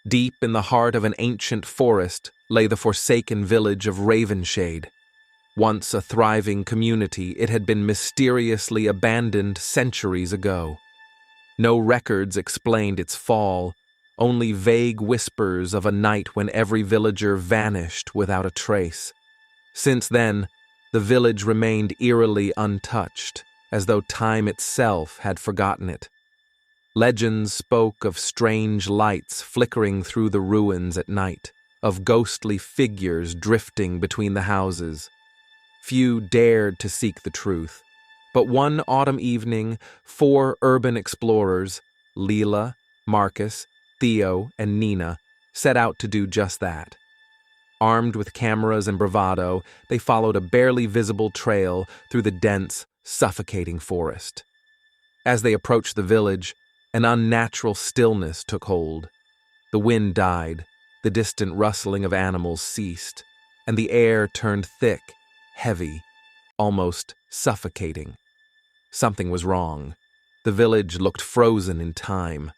Deep in the heart of an ancient forest lay the forsaken village of Ravenshade. Once a thriving community, it had been mysteriously abandoned centuries ago. No records explained its fall, only vague whispers of a night when every villager vanished without a trace. Since then, the village remained eerily untouched, as though time itself had forgotten it. Legends spoke of strange lights flickering through the ruins at night, of ghostly figures drifting between the houses. Few dared to seek the truth, but one autumn evening, 4 urban explorers, Leela, Marcus, Theo, and Nina, set out to do just that. Armed with cameras and bravado, they followed a barely visible trail through the dense, suffocating forest. As they approached the village, an unnatural stillness took hold. The wind died, the distant rustling of animals ceased, and the air turned thick, heavy, almost suffocating. Something was wrong. The village looked frozen in time.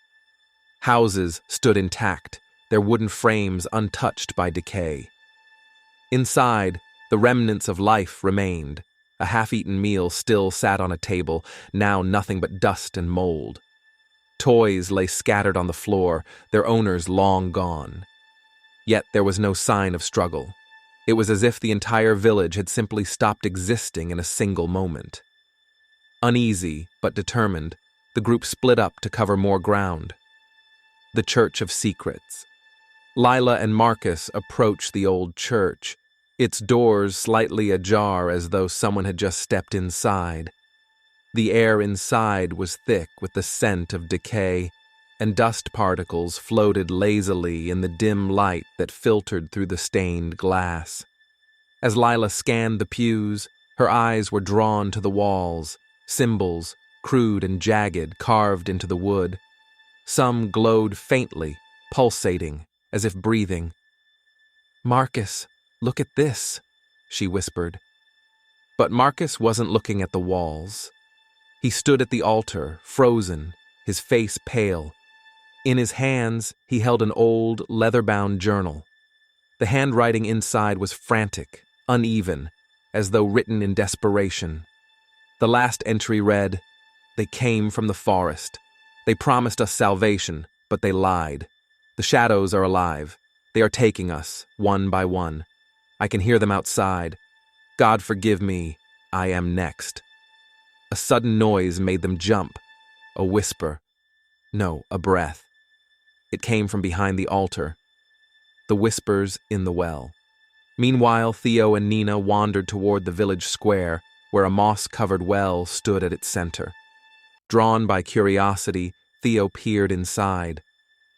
Houses stood intact, their wooden frames untouched by decay. Inside, the remnants of life remained. A half-eaten meal still sat on a table, now nothing but dust and mold. Toys lay scattered on the floor, their owners long gone. Yet there was no sign of struggle. It was as if the entire village had simply stopped existing in a single moment. Uneasy, but determined, the group split up to cover more ground. The Church of Secrets. Lila and Marcus approached the old church, its doors slightly ajar as though someone had just stepped inside. The air inside was thick with the scent of decay, and dust particles floated lazily in the dim light that filtered through the stained glass. As Lila scanned the pews, her eyes were drawn to the walls, symbols, crude and jagged, carved into the wood. Some glowed faintly, pulsating, as if breathing. "Marcus, look at this," she whispered. But Marcus wasn't looking at the walls. He stood at the altar, frozen, his face pale. In his hands, he held an old, leather-bound journal. The handwriting inside was frantic, uneven, as though written in desperation. The last entry read, "They came from the forest. They promised us salvation, but they lied. The shadows are alive. They are taking us, one by one. I can hear them outside. God forgive me, I am next." A sudden noise made them jump. A whisper. No, a breath. It came from behind the altar. The whispers in the well. Meanwhile, Theo and Nina wandered toward the village square, where a moss-covered well stood at its center. Drawn by curiosity, Theo peered inside.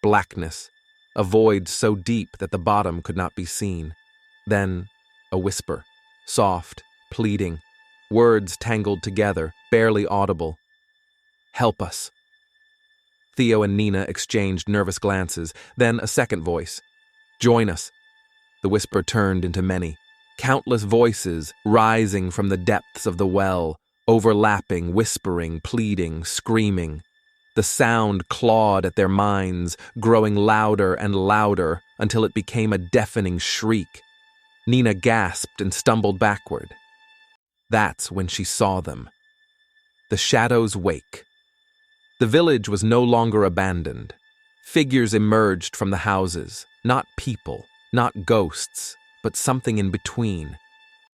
Blackness, a void so deep that the bottom could not be seen. Then, a whisper, soft, pleading, words tangled together, barely audible. "Help us." Theo and Nina exchanged nervous glances, then a second voice. "Join us." The whisper turned into many, countless voices rising from the depths of the well, overlapping, whispering, pleading, screaming. The sound clawed at their minds, growing louder and louder until it became a deafening shriek. Nina gasped and stumbled backward. That's when she saw them. The Shadow's Wake. The village was no longer abandoned. Figures emerged from the houses, not people, not ghosts, but something in between.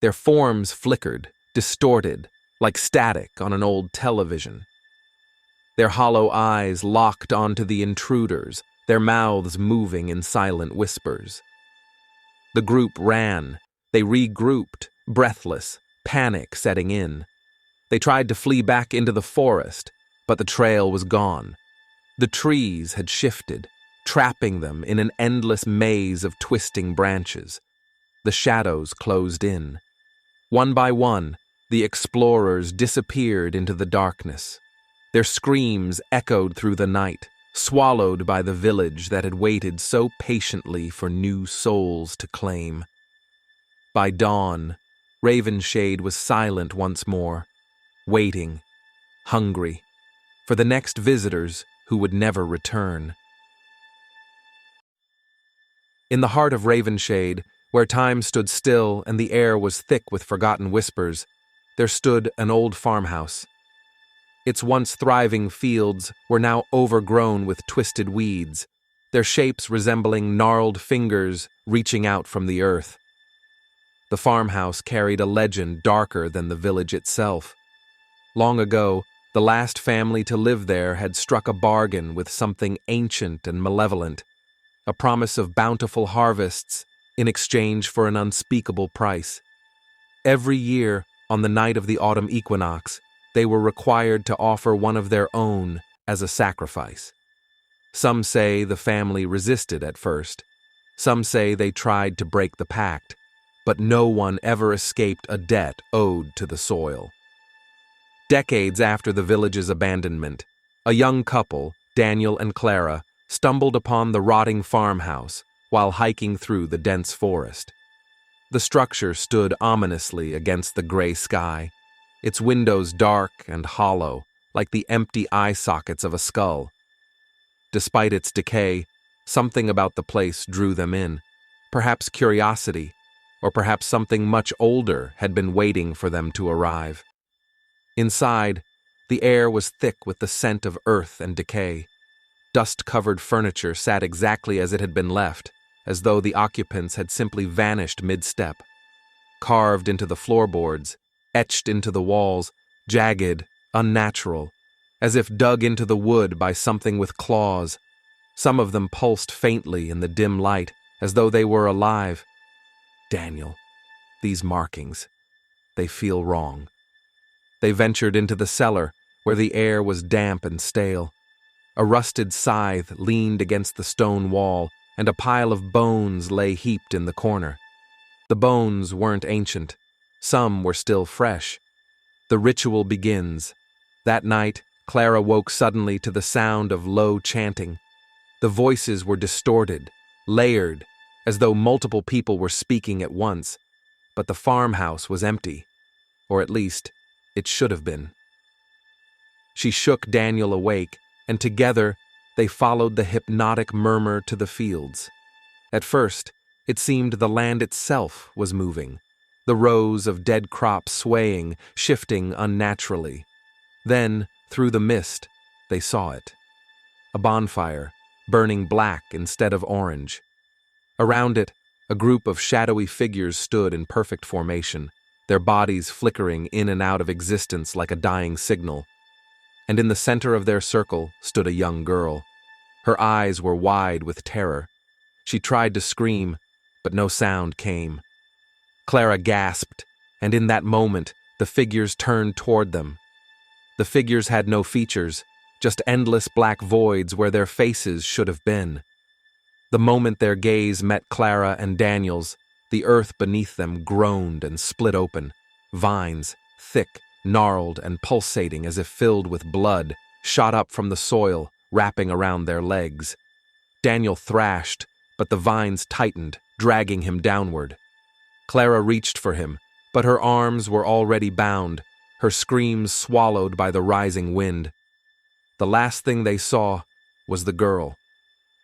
Their forms flickered, distorted, like static on an old television. Their hollow eyes locked onto the intruders, their mouths moving in silent whispers. The group ran. They regrouped, breathless, panic setting in. They tried to flee back into the forest, but the trail was gone. The trees had shifted, trapping them in an endless maze of twisting branches. The shadows closed in. One by one, the explorers disappeared into the darkness. Their screams echoed through the night, swallowed by the village that had waited so patiently for new souls to claim. By dawn, Ravenshade was silent once more, waiting, hungry, for the next visitors who would never return. In the heart of Ravenshade, where time stood still and the air was thick with forgotten whispers, there stood an old farmhouse. Its once thriving fields were now overgrown with twisted weeds, their shapes resembling gnarled fingers reaching out from the earth. The farmhouse carried a legend darker than the village itself. Long ago, the last family to live there had struck a bargain with something ancient and malevolent, a promise of bountiful harvests in exchange for an unspeakable price. Every year, on the night of the autumn equinox, they were required to offer one of their own as a sacrifice. Some say the family resisted at first. Some say they tried to break the pact, but no one ever escaped a debt owed to the soil. Decades after the village's abandonment, a young couple, Daniel and Clara, stumbled upon the rotting farmhouse while hiking through the dense forest. The structure stood ominously against the gray sky, its windows dark and hollow, like the empty eye sockets of a skull. Despite its decay, something about the place drew them in, perhaps curiosity, or perhaps something much older had been waiting for them to arrive. Inside, the air was thick with the scent of earth and decay. Dust-covered furniture sat exactly as it had been left, as though the occupants had simply vanished mid-step. Carved into the floorboards, etched into the walls, jagged, unnatural, as if dug into the wood by something with claws. Some of them pulsed faintly in the dim light, as though they were alive. Daniel, these markings, they feel wrong. They ventured into the cellar, where the air was damp and stale. A rusted scythe leaned against the stone wall, and a pile of bones lay heaped in the corner. The bones weren't ancient. Some were still fresh. The ritual begins. That night, Clara woke suddenly to the sound of low chanting. The voices were distorted, layered, as though multiple people were speaking at once, but the farmhouse was empty, or at least, it should have been. She shook Daniel awake, and together they followed the hypnotic murmur to the fields. At first, it seemed the land itself was moving, the rows of dead crops swaying, shifting unnaturally. Then, through the mist, they saw it. A bonfire, burning black instead of orange. Around it, a group of shadowy figures stood in perfect formation, their bodies flickering in and out of existence like a dying signal. And in the center of their circle stood a young girl. Her eyes were wide with terror. She tried to scream, but no sound came. Clara gasped, and in that moment, the figures turned toward them. The figures had no features, just endless black voids where their faces should have been. The moment their gaze met Clara and Daniel's, the earth beneath them groaned and split open. Vines, thick, gnarled and pulsating as if filled with blood, shot up from the soil, wrapping around their legs. Daniel thrashed, but the vines tightened, dragging him downward. Clara reached for him, but her arms were already bound, her screams swallowed by the rising wind. The last thing they saw was the girl.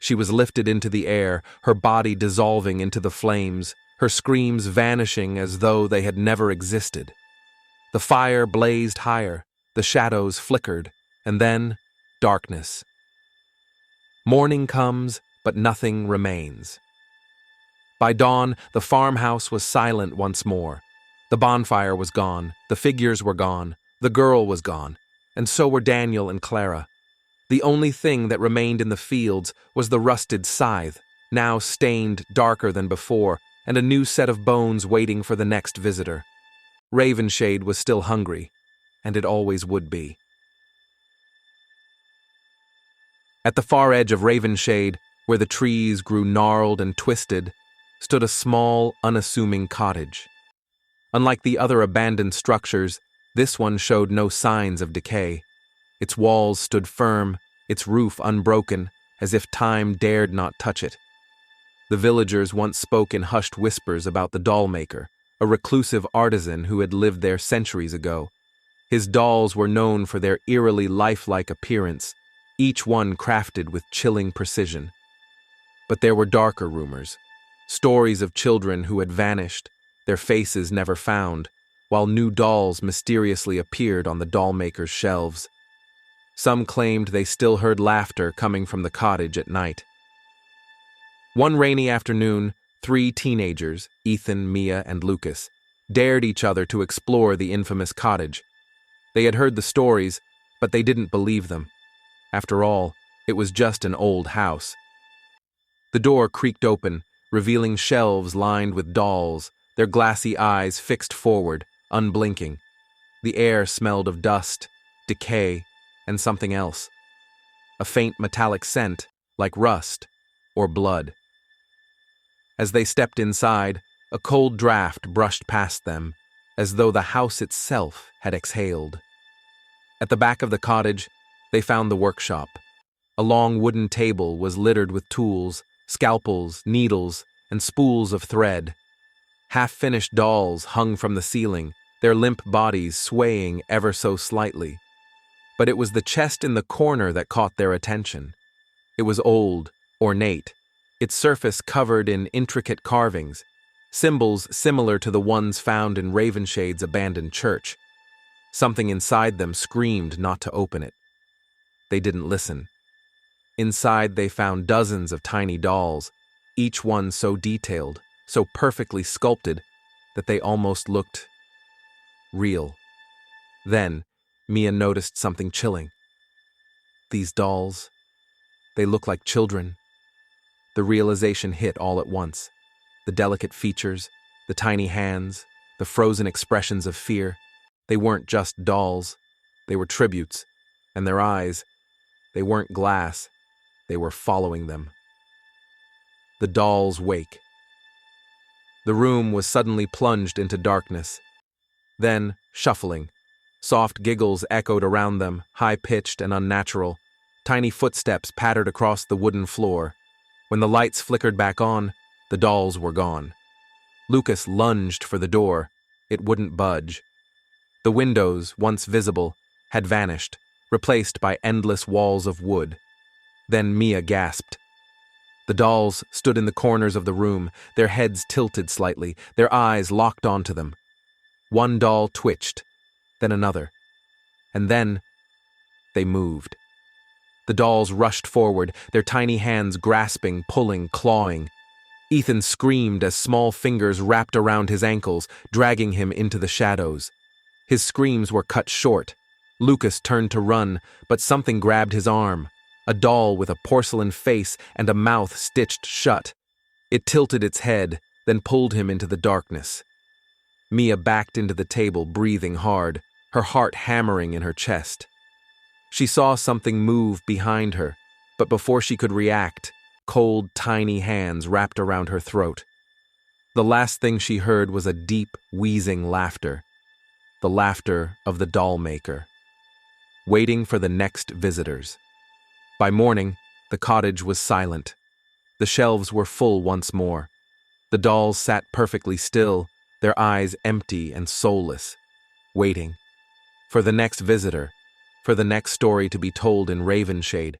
She was lifted into the air, her body dissolving into the flames, her screams vanishing as though they had never existed. The fire blazed higher, the shadows flickered, and then darkness. Morning comes, but nothing remains. By dawn, the farmhouse was silent once more. The bonfire was gone, the figures were gone, the girl was gone, and so were Daniel and Clara. The only thing that remained in the fields was the rusted scythe, now stained darker than before, and a new set of bones waiting for the next visitor. Ravenshade was still hungry, and it always would be. At the far edge of Ravenshade, where the trees grew gnarled and twisted, stood a small, unassuming cottage. Unlike the other abandoned structures, this one showed no signs of decay. Its walls stood firm, its roof unbroken, as if time dared not touch it. The villagers once spoke in hushed whispers about the Dollmaker, a reclusive artisan who had lived there centuries ago. His dolls were known for their eerily lifelike appearance, each one crafted with chilling precision. But there were darker rumors. Stories of children who had vanished, their faces never found, while new dolls mysteriously appeared on the Dollmaker's shelves. Some claimed they still heard laughter coming from the cottage at night. One rainy afternoon, 3 teenagers, Ethan, Mia, and Lucas, dared each other to explore the infamous cottage. They had heard the stories, but they didn't believe them. After all, it was just an old house. The door creaked open, revealing shelves lined with dolls, their glassy eyes fixed forward, unblinking. The air smelled of dust, decay, and something else. A faint metallic scent, like rust or blood. As they stepped inside, a cold draft brushed past them, as though the house itself had exhaled. At the back of the cottage, they found the workshop. A long wooden table was littered with tools, scalpels, needles, and spools of thread. Half-finished dolls hung from the ceiling, their limp bodies swaying ever so slightly. But it was the chest in the corner that caught their attention. It was old, ornate, its surface covered in intricate carvings, symbols similar to the ones found in Ravenshade's abandoned church. Something inside them screamed not to open it. They didn't listen. Inside they found dozens of tiny dolls, each one so detailed, so perfectly sculpted, that they almost looked real. Then, Mia noticed something chilling. These dolls, they look like children. The realization hit all at once. The delicate features, the tiny hands, the frozen expressions of fear. They weren't just dolls, they were tributes, and their eyes, they weren't glass, they were following them. The dolls' wake. The room was suddenly plunged into darkness. Then, shuffling. Soft giggles echoed around them, high-pitched and unnatural. Tiny footsteps pattered across the wooden floor. When the lights flickered back on, the dolls were gone. Lucas lunged for the door. It wouldn't budge. The windows, once visible, had vanished, replaced by endless walls of wood. Then Mia gasped. The dolls stood in the corners of the room, their heads tilted slightly, their eyes locked onto them. One doll twitched, then another, and then they moved. The dolls rushed forward, their tiny hands grasping, pulling, clawing. Ethan screamed as small fingers wrapped around his ankles, dragging him into the shadows. His screams were cut short. Lucas turned to run, but something grabbed his arm. A doll with a porcelain face and a mouth stitched shut. It tilted its head, then pulled him into the darkness. Mia backed into the table, breathing hard, her heart hammering in her chest. She saw something move behind her, but before she could react, cold, tiny hands wrapped around her throat. The last thing she heard was a deep, wheezing laughter. The laughter of the Dollmaker, waiting for the next visitors. By morning, the cottage was silent. The shelves were full once more. The dolls sat perfectly still, their eyes empty and soulless, waiting for the next visitor, for the next story to be told in Ravenshade.